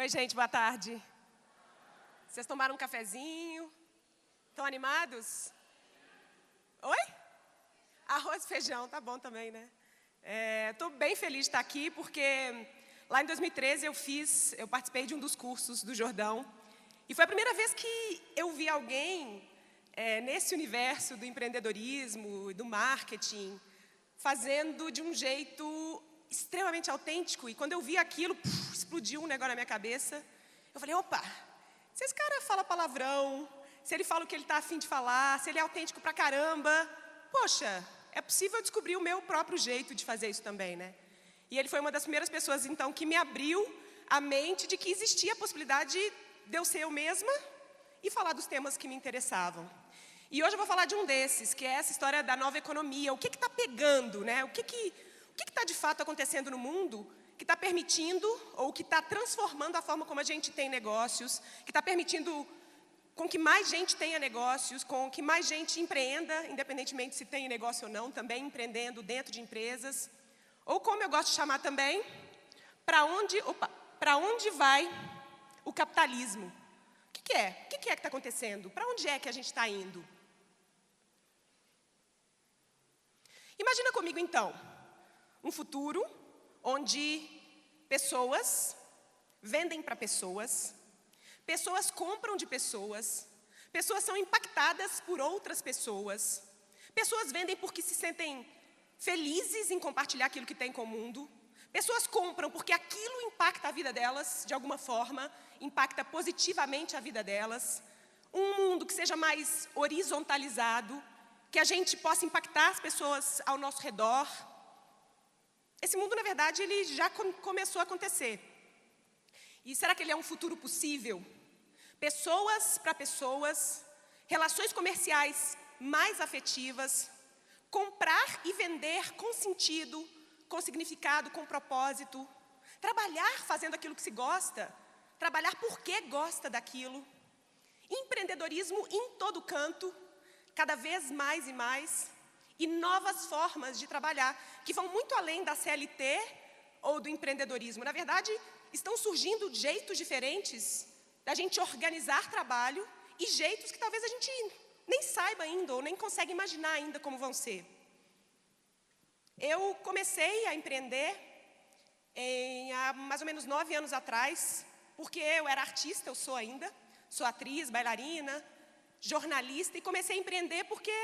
Oi, gente, boa tarde. Vocês tomaram um cafezinho? Estão animados? Oi? Arroz e feijão, tá bom também, né? Estou bem feliz de estar aqui, porque lá em 2013 eu participei de um dos cursos do Jordão, e foi a primeira vez que eu vi alguém nesse universo do empreendedorismo e do marketing, fazendo de um jeito extremamente autêntico, e quando eu vi aquilo, explodiu um negócio na minha cabeça. Eu falei, opa, se esse cara fala palavrão, se ele fala o que ele está a fim de falar, se ele é autêntico pra caramba, poxa, é possível descobrir o meu próprio jeito de fazer isso também, né? E ele foi uma das primeiras pessoas, então, que me abriu a mente de que existia a possibilidade de eu ser eu mesma e falar dos temas que me interessavam. E hoje eu vou falar de um desses, que é essa história da nova economia. O que está pegando, né? O que está de fato acontecendo no mundo que está permitindo ou que está transformando a forma como a gente tem negócios, que está permitindo com que mais gente tenha negócios, com que mais gente empreenda, independentemente se tem negócio ou não, também empreendendo dentro de empresas. Ou como eu gosto de chamar também, para onde vai o capitalismo? O que é? O que está acontecendo? Para onde é que a gente está indo? Imagina comigo, então, um futuro onde pessoas vendem para pessoas, pessoas compram de pessoas, pessoas são impactadas por outras pessoas, pessoas vendem porque se sentem felizes em compartilhar aquilo que têm com o mundo, pessoas compram porque aquilo impacta a vida delas de alguma forma, impacta positivamente a vida delas, um mundo que seja mais horizontalizado, que a gente possa impactar as pessoas ao nosso redor. Esse mundo, na verdade, ele já começou a acontecer. E será que ele é um futuro possível? Pessoas para pessoas, relações comerciais mais afetivas, comprar e vender com sentido, com significado, com propósito, trabalhar fazendo aquilo que se gosta, trabalhar porque gosta daquilo, empreendedorismo em todo canto, cada vez mais e mais, e novas formas de trabalhar, que vão muito além da CLT ou do empreendedorismo. Na verdade, estão surgindo jeitos diferentes da gente organizar trabalho e jeitos que talvez a gente nem saiba ainda ou nem consegue imaginar ainda como vão ser. Eu comecei a empreender há mais ou menos 9 anos atrás, porque eu era artista, eu sou ainda, sou atriz, bailarina, jornalista, e comecei a empreender porque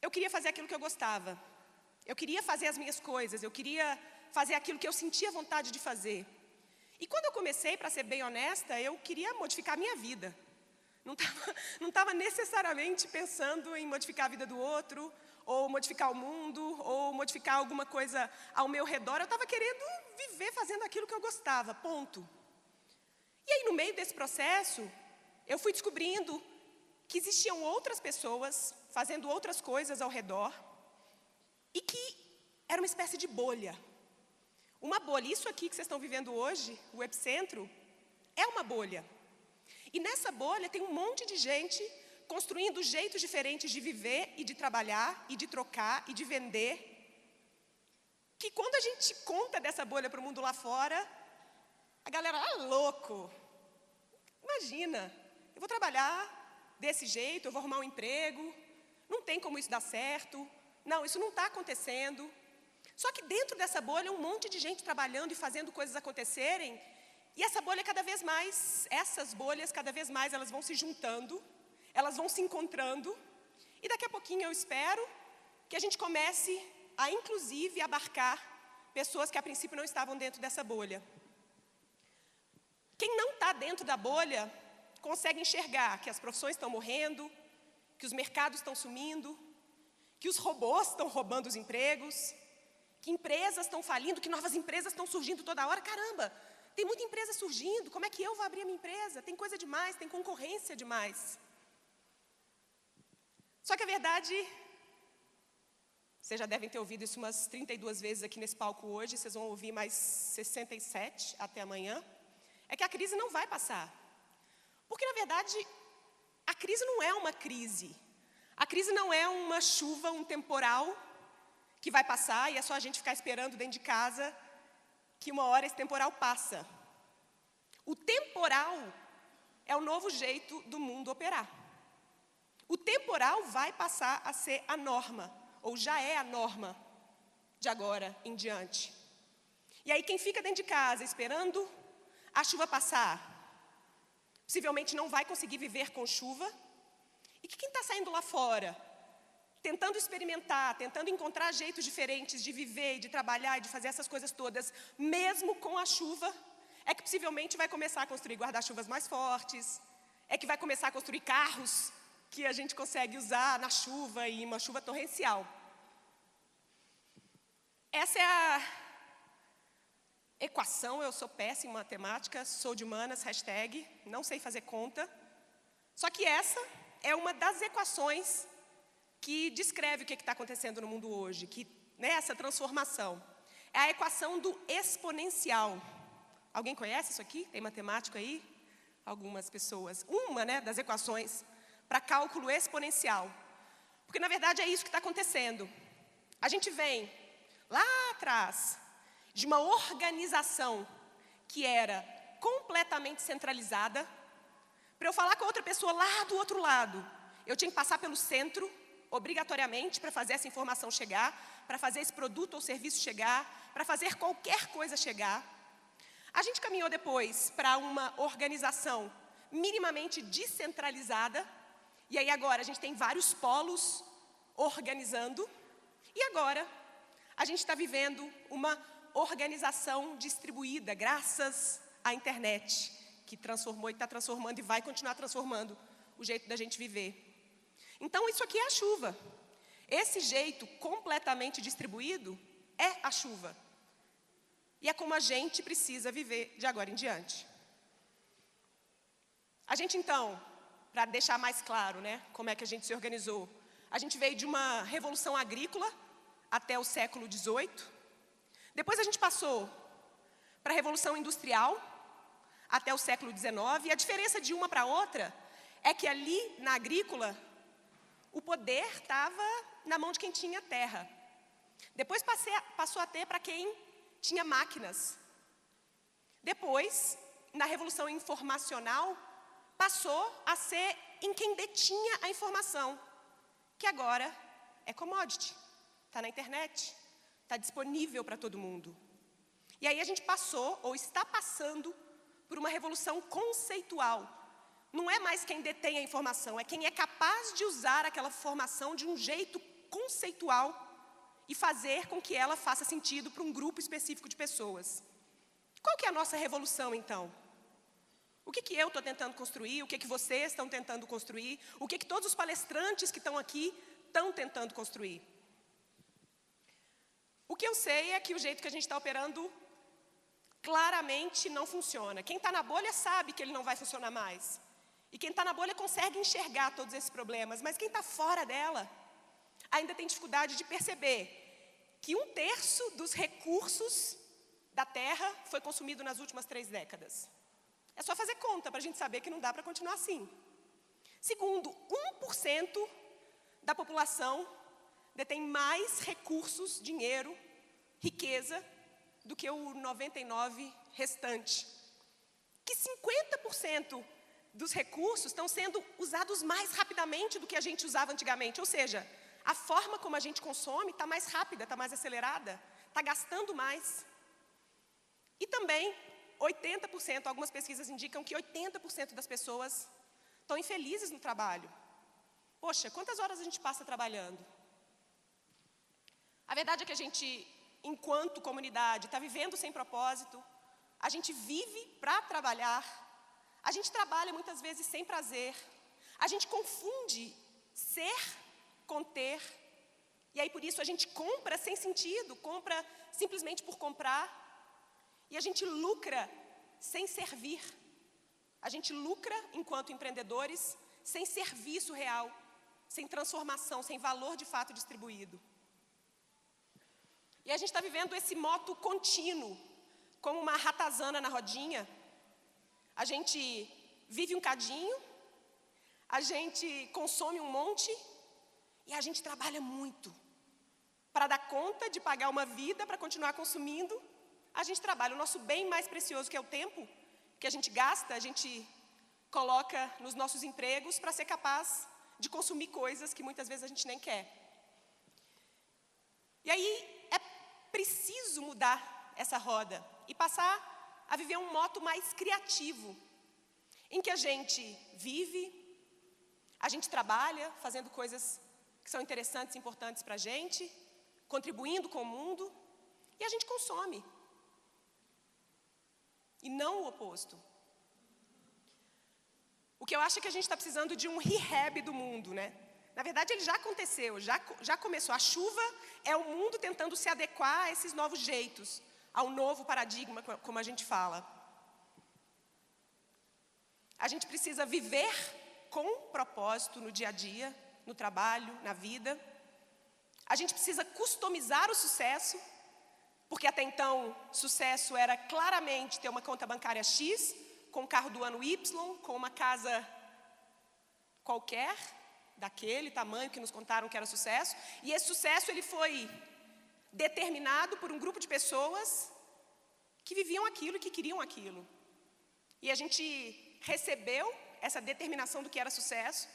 eu queria fazer aquilo que eu gostava. Eu queria fazer as minhas coisas, eu queria fazer aquilo que eu sentia vontade de fazer. E quando eu comecei, para ser bem honesta, eu queria modificar a minha vida. Não estava necessariamente pensando em modificar a vida do outro, ou modificar o mundo, ou modificar alguma coisa ao meu redor. Eu estava querendo viver fazendo aquilo que eu gostava, ponto. E aí, no meio desse processo, eu fui descobrindo que existiam outras pessoas fazendo outras coisas ao redor e que era uma espécie de bolha. Uma bolha, isso aqui que vocês estão vivendo hoje, o Epicentro, é uma bolha. E nessa bolha tem um monte de gente construindo jeitos diferentes de viver e de trabalhar e de trocar e de vender, que quando a gente conta dessa bolha para o mundo lá fora, a galera, louco, imagina, eu vou trabalhar desse jeito, eu vou arrumar um emprego, não tem como isso dar certo, não, isso não está acontecendo. Só que dentro dessa bolha, um monte de gente trabalhando e fazendo coisas acontecerem, e essa bolha cada vez mais, essas bolhas cada vez mais, elas vão se juntando, elas vão se encontrando, e daqui a pouquinho eu espero que a gente comece a, inclusive, abarcar pessoas que a princípio não estavam dentro dessa bolha. Quem não está dentro da bolha consegue enxergar que as profissões estão morrendo, que os mercados estão sumindo, que os robôs estão roubando os empregos, que empresas estão falindo, que novas empresas estão surgindo toda hora. Caramba, tem muita empresa surgindo, como é que eu vou abrir a minha empresa? Tem coisa demais, tem concorrência demais. Só que a verdade, vocês já devem ter ouvido isso umas 32 vezes aqui nesse palco hoje, vocês vão ouvir mais 67 até amanhã, é que a crise não vai passar. Porque, na verdade, a crise não é uma crise. A crise não é uma chuva, um temporal que vai passar e é só a gente ficar esperando dentro de casa que uma hora esse temporal passa. O temporal é o novo jeito do mundo operar. O temporal vai passar a ser a norma, ou já é a norma, de agora em diante. E aí quem fica dentro de casa esperando a chuva passar, possivelmente não vai conseguir viver com chuva. E quem está saindo lá fora, tentando experimentar, tentando encontrar jeitos diferentes de viver, de trabalhar e de fazer essas coisas todas, mesmo com a chuva, é que possivelmente vai começar a construir guarda-chuvas mais fortes, é que vai começar a construir carros que a gente consegue usar na chuva e uma chuva torrencial. Essa é a equação, eu sou péssima em matemática, sou de humanas, hashtag, não sei fazer conta. Só que essa é uma das equações que descreve o que está acontecendo no mundo hoje, essa transformação. É a equação do exponencial. Alguém conhece isso aqui? Tem matemático aí? Algumas pessoas. Uma das equações para cálculo exponencial. Porque, na verdade, é isso que está acontecendo. A gente vem lá atrás de uma organização que era completamente centralizada. Para eu falar com outra pessoa lá do outro lado, eu tinha que passar pelo centro, obrigatoriamente, para fazer essa informação chegar, para fazer esse produto ou serviço chegar, para fazer qualquer coisa chegar. A gente caminhou depois para uma organização minimamente descentralizada, e aí agora a gente tem vários polos organizando, e agora a gente está vivendo uma organização distribuída, graças à internet, que transformou e está transformando e vai continuar transformando o jeito da gente viver. Então, isso aqui é a chuva. Esse jeito completamente distribuído é a chuva. E é como a gente precisa viver de agora em diante. A gente, então, para deixar mais claro, como é que a gente se organizou, a gente veio de uma revolução agrícola até o século XVIII. Depois a gente passou para a revolução industrial até o século XIX. E a diferença de uma para outra é que ali, na agrícola, o poder estava na mão de quem tinha terra. Depois passou a ter para quem tinha máquinas. Depois, na revolução informacional, passou a ser em quem detinha a informação, que agora é commodity, está na internet, está disponível para todo mundo. E aí a gente passou, ou está passando, por uma revolução conceitual. Não é mais quem detém a informação, é quem é capaz de usar aquela informação de um jeito conceitual e fazer com que ela faça sentido para um grupo específico de pessoas. Qual que é a nossa revolução, então? O que eu estou tentando construir? O que vocês estão tentando construir? O que todos os palestrantes que estão aqui estão tentando construir? O que eu sei é que o jeito que a gente está operando claramente não funciona. Quem está na bolha sabe que ele não vai funcionar mais. E quem está na bolha consegue enxergar todos esses problemas, mas quem está fora dela ainda tem dificuldade de perceber que 1/3 dos recursos da Terra foi consumido nas últimas 3 décadas. É só fazer conta para a gente saber que não dá para continuar assim. Segundo, 1% da população detém mais recursos, dinheiro, riqueza, do que o 99% restante. Que 50% dos recursos estão sendo usados mais rapidamente do que a gente usava antigamente. Ou seja, a forma como a gente consome está mais rápida, está mais acelerada, está gastando mais. E também, 80%, algumas pesquisas indicam que 80% das pessoas estão infelizes no trabalho. Poxa, quantas horas a gente passa trabalhando? A verdade é que a gente, enquanto comunidade, está vivendo sem propósito, a gente vive para trabalhar, a gente trabalha muitas vezes sem prazer, a gente confunde ser com ter, e aí por isso a gente compra sem sentido, compra simplesmente por comprar, e a gente lucra sem servir. A gente lucra enquanto empreendedores sem serviço real, sem transformação, sem valor de fato distribuído. E a gente está vivendo esse moto contínuo, como uma ratazana na rodinha. A gente vive um cadinho, a gente consome um monte e a gente trabalha muito. Para dar conta de pagar uma vida, para continuar consumindo, a gente trabalha. O nosso bem mais precioso, que é o tempo, que a gente gasta, a gente coloca nos nossos empregos para ser capaz de consumir coisas que muitas vezes a gente nem quer. E aí é preciso mudar essa roda e passar a viver um modo mais criativo, em que a gente vive, a gente trabalha, fazendo coisas que são interessantes e importantes para a gente, contribuindo com o mundo, e a gente consome. E não o oposto. O que eu acho é que a gente está precisando de um rehab do mundo, né? Na verdade, ele já aconteceu, já começou. A chuva é o mundo tentando se adequar a esses novos jeitos, ao novo paradigma, como a gente fala. A gente precisa viver com propósito no dia a dia, no trabalho, na vida. A gente precisa customizar o sucesso, porque até então, sucesso era claramente ter uma conta bancária X, com um carro do ano Y, com uma casa qualquer, daquele tamanho que nos contaram que era sucesso. E esse sucesso ele foi determinado por um grupo de pessoas que viviam aquilo e que queriam aquilo. E a gente recebeu essa determinação do que era sucesso,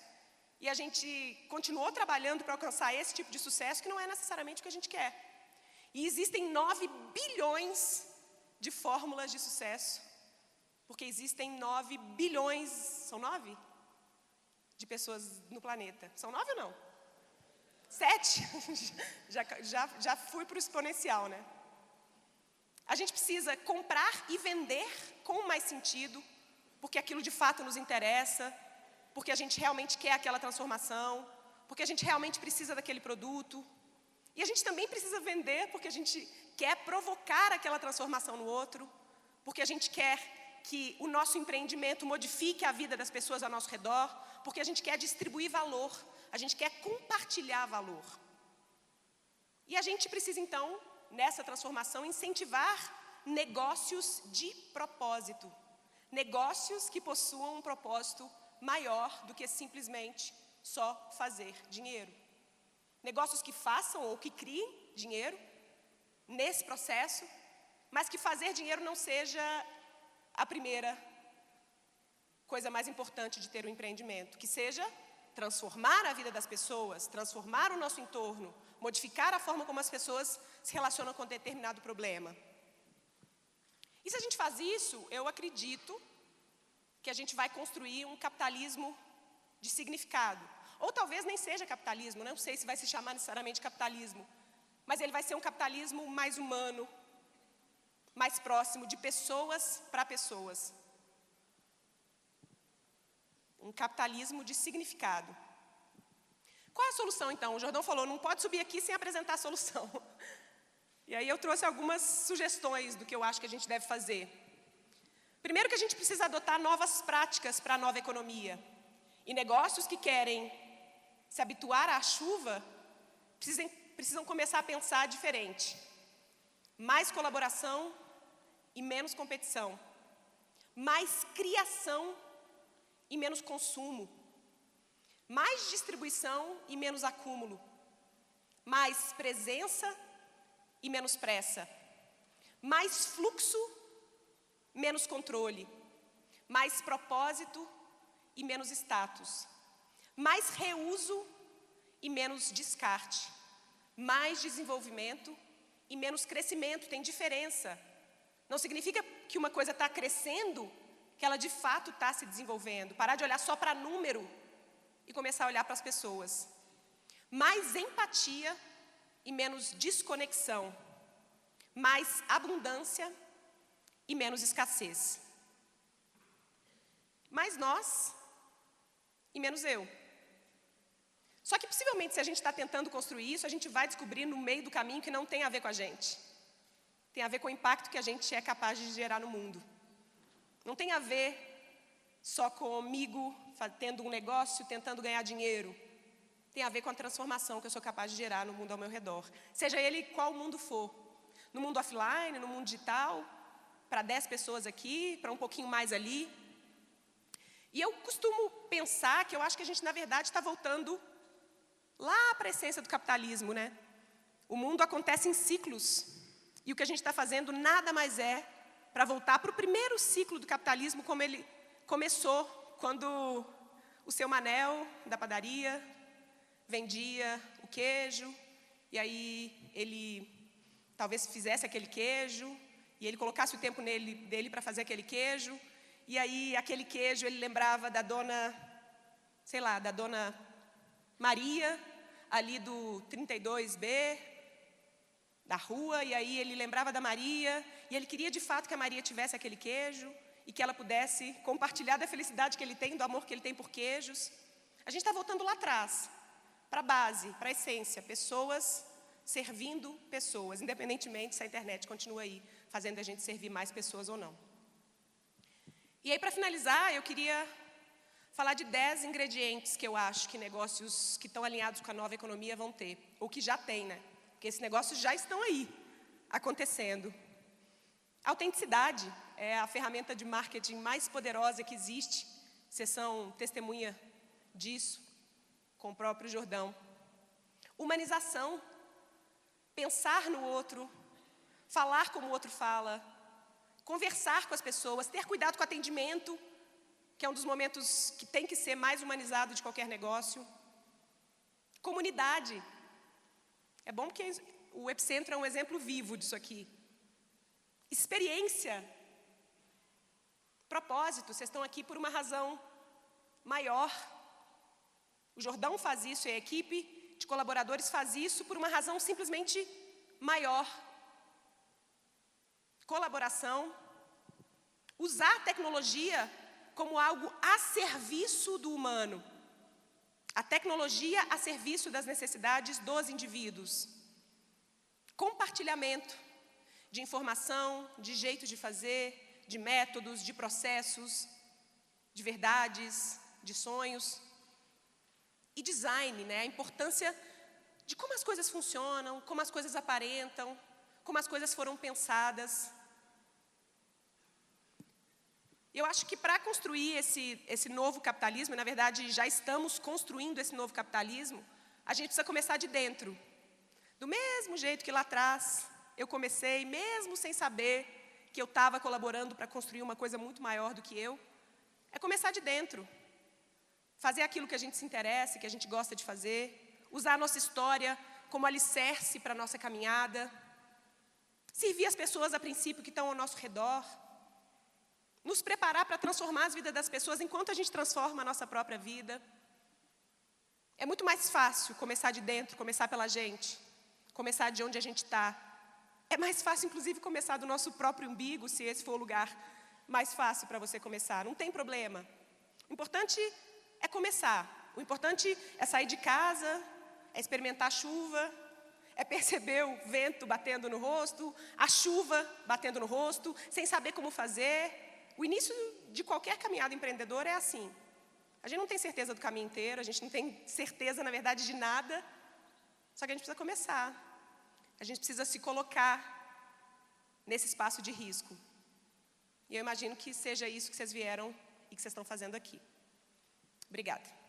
e a gente continuou trabalhando para alcançar esse tipo de sucesso, que não é necessariamente o que a gente quer. E existem 9 bilhões de fórmulas de sucesso, porque existem 9 bilhões, são 9? De pessoas no planeta. São 9 ou não? 7? já fui para o exponencial, né? A gente precisa comprar e vender com mais sentido, porque aquilo de fato nos interessa, porque a gente realmente quer aquela transformação, porque a gente realmente precisa daquele produto. E a gente também precisa vender porque a gente quer provocar aquela transformação no outro, porque a gente quer que o nosso empreendimento modifique a vida das pessoas ao nosso redor, porque a gente quer distribuir valor, a gente quer compartilhar valor. E a gente precisa, então, nessa transformação, incentivar negócios de propósito. Negócios que possuam um propósito maior do que simplesmente só fazer dinheiro. Negócios que façam ou que criem dinheiro nesse processo, mas que fazer dinheiro não seja a primeira coisa mais importante de ter um empreendimento. Que seja transformar a vida das pessoas, transformar o nosso entorno, modificar a forma como as pessoas se relacionam com determinado problema. E se a gente faz isso, eu acredito que a gente vai construir um capitalismo de significado. Ou talvez nem seja capitalismo, não sei se vai se chamar necessariamente capitalismo, mas ele vai ser um capitalismo mais humano, mais próximo de pessoas para pessoas. Um capitalismo de significado. Qual é a solução, então? O Jordão falou, não pode subir aqui sem apresentar a solução. E aí eu trouxe algumas sugestões do que eu acho que a gente deve fazer. Primeiro que a gente precisa adotar novas práticas para a nova economia. E negócios que querem se habituar à chuva, precisam começar a pensar diferente. Mais colaboração e menos competição. Mais criação e menos consumo. Mais distribuição e menos acúmulo. Mais presença e menos pressa. Mais fluxo, menos controle. Mais propósito e menos status. Mais reuso e menos descarte. Mais desenvolvimento e menos crescimento. Tem diferença. Não significa que uma coisa está crescendo, que ela de fato está se desenvolvendo. Parar de olhar só para número e começar a olhar para as pessoas. Mais empatia e menos desconexão. Mais abundância e menos escassez. Mais nós e menos eu. Só que possivelmente se a gente está tentando construir isso, a gente vai descobrir no meio do caminho que não tem a ver com a gente. Tem a ver com o impacto que a gente é capaz de gerar no mundo. Não tem a ver só comigo tendo um negócio, tentando ganhar dinheiro. Tem a ver com a transformação que eu sou capaz de gerar no mundo ao meu redor. Seja ele qual mundo for. No mundo offline, no mundo digital, para 10 pessoas aqui, para um pouquinho mais ali. E eu costumo pensar que eu acho que a gente, na verdade, está voltando lá para a essência do capitalismo, né? O mundo acontece em ciclos. E o que a gente está fazendo nada mais é para voltar para o primeiro ciclo do capitalismo, como ele começou quando o seu Manel, da padaria, vendia o queijo, e aí ele talvez fizesse aquele queijo, e ele colocasse o tempo dele para fazer aquele queijo, e aí aquele queijo ele lembrava da dona, sei lá, da dona Maria, ali do 32B, da rua, e aí ele lembrava da Maria, e ele queria de fato que a Maria tivesse aquele queijo, e que ela pudesse compartilhar da felicidade que ele tem, do amor que ele tem por queijos. A gente está voltando lá atrás, para a base, para a essência, pessoas servindo pessoas, independentemente se a internet continua aí, fazendo a gente servir mais pessoas ou não. E aí, para finalizar, eu queria falar de 10 ingredientes que eu acho que negócios que estão alinhados com a nova economia vão ter, ou que já tem, né? Porque esses negócios já estão aí, acontecendo. Autenticidade é a ferramenta de marketing mais poderosa que existe. Vocês são testemunha disso, com o próprio Jordão. Humanização, pensar no outro, falar como o outro fala, conversar com as pessoas, ter cuidado com o atendimento, que é um dos momentos que tem que ser mais humanizado de qualquer negócio. Comunidade. É bom porque o Epicentro é um exemplo vivo disso aqui. Experiência. Propósito. Vocês estão aqui por uma razão maior. O Jordão faz isso e a equipe de colaboradores faz isso por uma razão simplesmente maior. Colaboração. Usar a tecnologia como algo a serviço do humano. A tecnologia a serviço das necessidades dos indivíduos. Compartilhamento de informação, de jeito de fazer, de métodos, de processos, de verdades, de sonhos. E design, né? A importância de como as coisas funcionam, como as coisas aparentam, como as coisas foram pensadas. Eu acho que para construir esse novo capitalismo, na verdade já estamos construindo esse novo capitalismo, a gente precisa começar de dentro. Do mesmo jeito que lá atrás eu comecei, mesmo sem saber que eu estava colaborando para construir uma coisa muito maior do que eu, é começar de dentro. Fazer aquilo que a gente se interessa, que a gente gosta de fazer, usar a nossa história como alicerce para a nossa caminhada, servir as pessoas a princípio que estão ao nosso redor, nos preparar para transformar as vidas das pessoas enquanto a gente transforma a nossa própria vida. É muito mais fácil começar de dentro, começar pela gente, começar de onde a gente está. É mais fácil, inclusive, começar do nosso próprio umbigo, se esse for o lugar mais fácil para você começar. Não tem problema. O importante é começar. O importante é sair de casa, é experimentar a chuva, é perceber o vento batendo no rosto, a chuva batendo no rosto, sem saber como fazer. O início de qualquer caminhada empreendedora é assim. A gente não tem certeza do caminho inteiro, a gente não tem certeza, na verdade, de nada. Só que a gente precisa começar. A gente precisa se colocar nesse espaço de risco. E eu imagino que seja isso que vocês vieram e que vocês estão fazendo aqui. Obrigada.